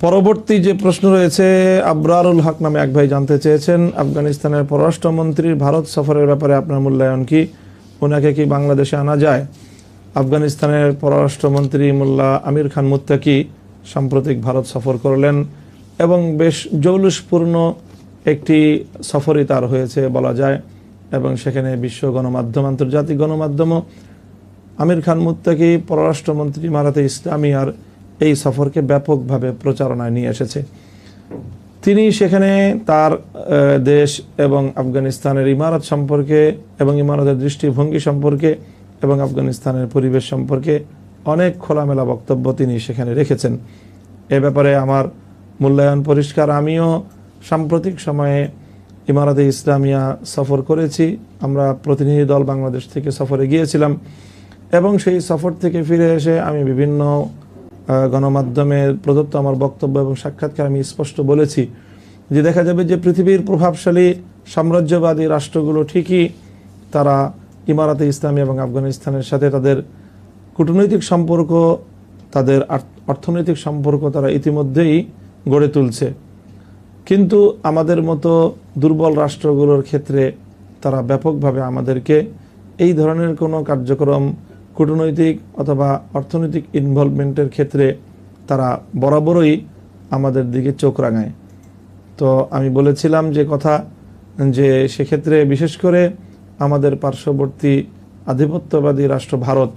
পরবর্তী যে প্রশ্ন রয়েছে, আবরারুল হক নামে এক ভাই জানতে চেয়েছেন, আফগানিস্তানের পররাষ্ট্রমন্ত্রীর ভারত সফরের ব্যাপারে আপনার মূল্যায়ন কি? ওনাকে কি বাংলাদেশে আনা যায়? আফগানিস্তানের পররাষ্ট্রমন্ত্রী মোল্লা আমির খান মুত্তাকি সাম্প্রতিক ভারত সফর করলেন এবং বেশ জৌলুসপূর্ণ একটি সফরই তার হয়েছে বলা যায়, এবং সেখানে বিশ্ব গণমাধ্যম, আন্তর্জাতিক গণমাধ্যমও আমির খান মুত্তাকি পররাষ্ট্রমন্ত্রী ইমারাতে ইসলামিয়ার এই সফরকে ব্যাপকভাবে প্রচারণায় নিয়ে এসেছে। তিনি সেখানে তার দেশ এবং আফগানিস্তানের ইমারত সম্পর্কে এবং ইমারতের দৃষ্টিভঙ্গি সম্পর্কে এবং আফগানিস্তানের পরিবেশ সম্পর্কে অনেক খোলামেলা বক্তব্য তিনি সেখানে রেখেছেন। এ ব্যাপারে আমার মূল্যায়ন পরিষ্কার। আমিও সাম্প্রতিক সময়ে ইমারতে ইসলামিয়া সফর করেছি। আমরা প্রতিনিধি দল বাংলাদেশ থেকে সফরে গিয়েছিলাম এবং সেই সফর থেকে ফিরে এসে আমি বিভিন্ন গণমাধ্যমে প্রদত্ত আমার বক্তব্য এবং সাক্ষাৎকার আমি স্পষ্ট বলেছি যে দেখা যাবে যে পৃথিবীর প্রভাবশালী সাম্রাজ্যবাদী রাষ্ট্রগুলো ঠিকই তারা ইমারাতে ইসলামী এবং আফগানিস্তানের সাথে তাদের কূটনৈতিক সম্পর্ক, তাদের অর্থনৈতিক সম্পর্ক তারা ইতিমধ্যেই গড়ে তুলছে, কিন্তু আমাদের মতো দুর্বল রাষ্ট্রগুলোর ক্ষেত্রে তারা ব্যাপকভাবে আমাদেরকে এই ধরনের কোনো কার্যক্রম, কূটনৈতিক অথবা অর্থনৈতিক ইনভলভমেন্টের ক্ষেত্রে তারা বরাবরই আমাদের দিকে চোখ রাঙায়। তো আমি বলেছিলাম যে কথা যে সেক্ষেত্রে বিশেষ করে আমাদের পার্শ্ববর্তী আধিপত্যবাদী রাষ্ট্র ভারত,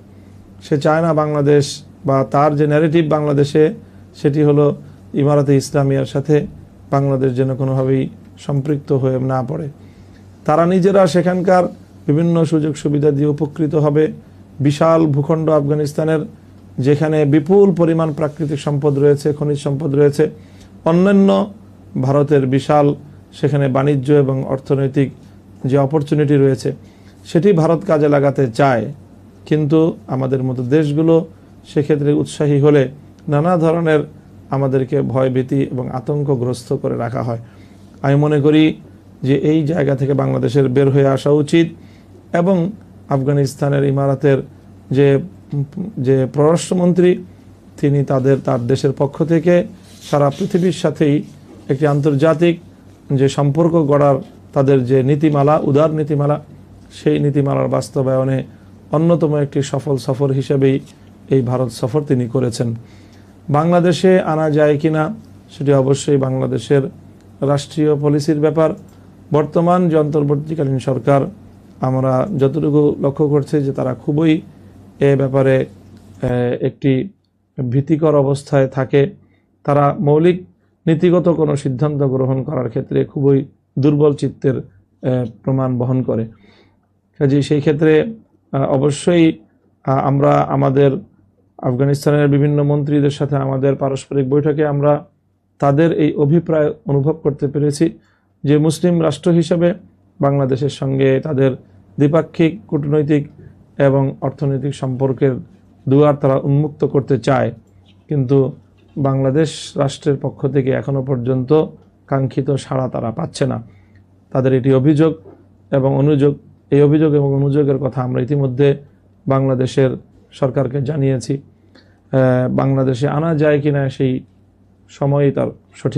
সে চায় না বাংলাদেশ বা তার যে ন্যারেটিভ বাংলাদেশে, সেটি হলো ইমারতে ইসলামিয়ার সাথে বাংলাদেশ যেন কোনোভাবেই সম্পৃক্ত হয়ে না পড়ে। তারা নিজেরা সেখানকার বিভিন্ন সুযোগ সুবিধা দিয়ে উপকৃত হবে। বিশাল ভূখণ্ড আফগানিস্তানের, যেখানে বিপুল পরিমাণ প্রাকৃতিক সম্পদ রয়েছে, খনিজ সম্পদ রয়েছে, অন্যান্য ভারতের বিশাল সেখানে বাণিজ্য এবং অর্থনৈতিক যে অপরচুনিটি রয়েছে সেটি ভারত কাজে লাগাতে চায়, কিন্তু আমাদের মতো দেশগুলো সেক্ষেত্রে উৎসাহী হলে নানা ধরনের আমাদেরকে ভয়ভীতি এবং আতঙ্কগ্রস্ত করে রাখা হয়। আমি মনে করি যে এই জায়গা থেকে বাংলাদেশের বের হয়ে আসা উচিত এবং আফগানিস্তানের ইমারাতের যে পররাষ্ট্রমন্ত্রী, তিনি তার দেশের পক্ষ থেকে সারা পৃথিবীর সাথেই একটি আন্তর্জাতিক যে সম্পর্ক গড়ার তাদের যে নীতিমালা, উদার নীতিমালা, সেই নীতিমালার বাস্তবায়নে অন্যতম একটি সফল সফর হিসেবেই এই ভারত সফর তিনি করেছেন। বাংলাদেশে আনা যায় কিনা সেটি অবশ্যই বাংলাদেশের রাষ্ট্রীয় পলিসির ব্যাপার। বর্তমান যে অন্তর্বর্তীকালীন সরকার, আমরা যতটুকু লক্ষ্য করছি যে তারা খুবই এ ব্যাপারে একটি ভীতিকর অবস্থায় থাকে। তারা মৌলিক নীতিগত কোনো সিদ্ধান্ত গ্রহণ করার ক্ষেত্রে খুবই দুর্বল চিত্তের প্রমাণ বহন করে। কাজেই সেই ক্ষেত্রে অবশ্যই আমরা আমাদের আফগানিস্তানের বিভিন্ন মন্ত্রীদের সাথে আমাদের পারস্পরিক বৈঠকে আমরা তাদের এই অভিপ্রায় অনুভব করতে পেরেছি যে মুসলিম রাষ্ট্র হিসেবে বাংলাদেশের সঙ্গে তাদের দ্বিপাক্ষিক কূটনৈতিক এবং অর্থনৈতিক সম্পর্কের দুয়ার তারা উন্মুক্ত করতে চায়, কিন্তু বাংলাদেশ রাষ্ট্রের পক্ষ থেকে এখনো পর্যন্ত কাঙ্ক্ষিত সাড়া তারা পাচ্ছে না। তাদের এটি অভিযোগ এবং অনুযোগ। এই অভিযোগ এবং অনুযোগের কথা আমরা ইতিমধ্যে বাংলাদেশের সরকারকে জানিয়েছি। বাংলাদেশে আনা যায় কিনা সেই সময়ই তার সঠিক